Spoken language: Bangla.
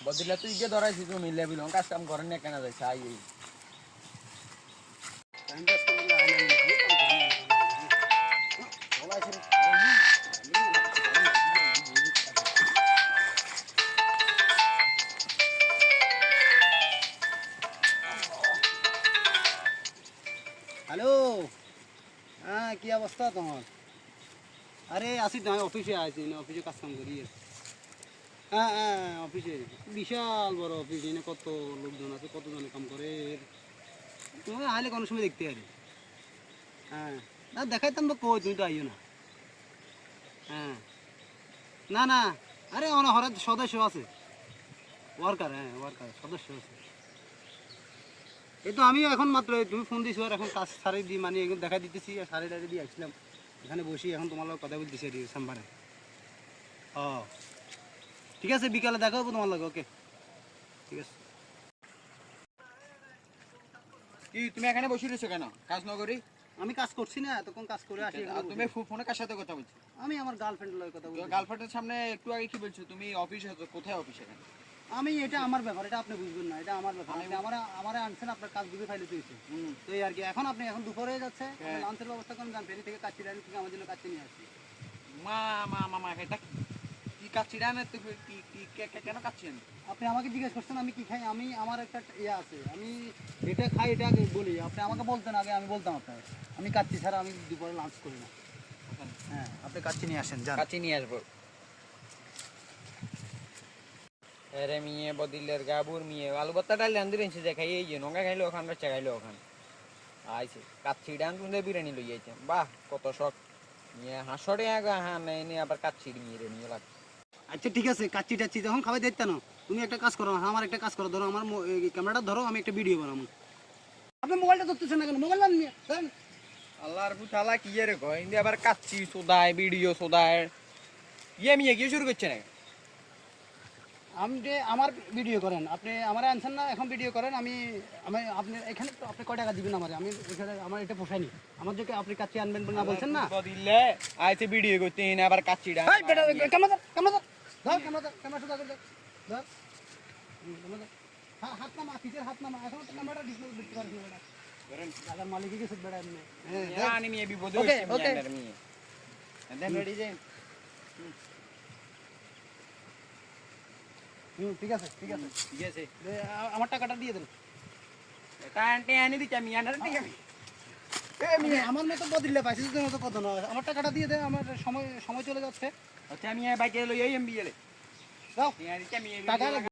বদিলা তুই গিয়ে ধরাইছিস তুমি লেবিল কাজ কাম করেন না কেন যাইছে আই এই টাইম পাস করতে আয় না বলাইছেন হ্যালো হ্যাঁ কি অবস্থা তোমার? আরে আসি তো আমি অফিসে আছি না, অফিসে কাজ কাম করি। হ্যাঁ হ্যাঁ অফিসে বিশাল বড় অফিস, এনে কত লোকজন আছে, কতজনে কাম করে। তুমি আইলে কোনো সময় দেখতে পারি। হ্যাঁ না দেখাইতাম তো, কই তুমি তো আইও না। হ্যাঁ না না, আরে আমার হঠাৎ সদস্য আছে, ওয়ার্কার, হ্যাঁ ওয়ার্কার সদস্য আছে। এই তো আমিও এখন মাত্র তুমি ফোন দিছো আর এখন কাজ সারি দিই, মানে এখন দেখা দিতেছি আর সারি টারি দিয়ে আসলাম এখানে বসি, এখন তোমার লোক কথা বলতেছি আর সাম্বারে। ও ঠিক আছে, বিকালে দেখা হবো তোমার লোক। ওকে ঠিক আছে। কি তুমি এখানে বসে রইছো কেন কাজ না করি? আমি কাজ করছি না, এতক্ষণ কাজ করে আসি। আর তুমি ফোনে কার সাথে কথা বলছো? আমি আমার গার্লফ্রেন্ড লয় কথা বলছি। গার্লফ্রেন্ডের সামনে একটু আগে কি বলছো তুমি? অফিসে আছো, কোথায় অফিস এখানে? আমি এটা আমার ব্যাপার, এটা আপনি বুঝবেন না, এটা আমার ব্যাপার। আপনি আমারে আনছেন, আপনার কাজ দিবে ফাইলে তুইছে তো এই আর কি। এখন আপনি এখন দুপুরে যাচ্ছে, লাঞ্চের ব্যবস্থা করেন, যান ফেরি থেকে কাচ্চি রানি থেকে আমার জন্য কাচ্চি নিয়ে আসছি। মা মা মামা এটা কি কাচ্চি রান্না? কি কি কেন কাচ্চি আনি? আপনি আমাকে জিজ্ঞেস করছেন আমি কি খাই। আমি আমার একটা ইয়ে আছে, আমি এটা খাই, এটা আগে বলি। আপনি আমাকে বলতেন আগে, আমি বলতাম আপনাকে আমি কাচ্চি ছাড়া আমি দুপুরে লাঞ্চ করি না। হ্যাঁ আপনি কাচ্চি নিয়ে আসেন, যান। কাচ্চি নিয়ে আসবো। আরে মিয়ে বদিলের গাবুর মিয়ে আলু ভর্তা ডাল রান্ধি রেঞ্চে যে খাই এই যে নঙ্গা খাইলো ওখান বাচ্চা খাইলো ওখান আইছে কাচ্চি ডান তুমি বিরিয়ানি লই আইছে। বাহ কত শখ নিয়ে হাঁসড়ে আগা হ্যাঁ নেই আবার কাচ্চি নিয়ে রে নিয়ে লাগ। আচ্ছা ঠিক আছে, কাচ্চি টাচ্চি যখন খাওয়াই দেখতে না, তুমি একটা কাজ করো, আমার একটা কাজ করো, ধরো আমার ক্যামেরাটা ধরো, আমি একটা ভিডিও বানাবো। আপনি মোবাইলটা ধরতেছেন না কেন? মোবাইল নিয়ে আল্লাহর পুতালা কি রে কই ইন্দি আবার কাচ্চি সোদায় ভিডিও সোদায় ইয়ে মিয়ে কি শুরু করছে না? আমি যে আমার ভিডিও করেন, আপনি আমার আনছেন না, এখন ভিডিও করেন। আমি আমি আপনি এখানে তো আপনি কয় টাকা দিবেন আমারে? আমি এখানে আমার এটা পোষায়নি। আমার যে আপনি কাচ্চি আনবেন না বলছেন না, বদিলে আইছে ভিডিও করতে না আবার কাচ্চি ডান। এই বেটা ক্যামেরা ক্যামেরা ধর, ক্যামেরা সুদা করে ধর। ক্যামেরা হাত নামা, পিছের হাত নামা। এখন তো ক্যামেরাটা ডিসপ্লে দিতে পারছ না বেটা। করেন টাকার মালিক গেছে বেটা এমনি। হ্যাঁ জানি মিয়ে বিপদ হইছে মিয়ানের মিয়ে। দেন রেডি যে ঠিক আছে ঠিক আছে ঠিক আছে আমার টাকাটা দিয়ে দেন। এটা আন্টি আনি দিচ্ছি মিয়ানের ঠিক আছে। আমার মতো বদলে পাইছিস মতো কত না, আমার টাকাটা দিয়ে দে, আমার সময় সময় চলে যাচ্ছে। আচ্ছা আমি বাইকে লই আই এমবিএলে দাও মিয়া দিচ্ছি আমি টাকা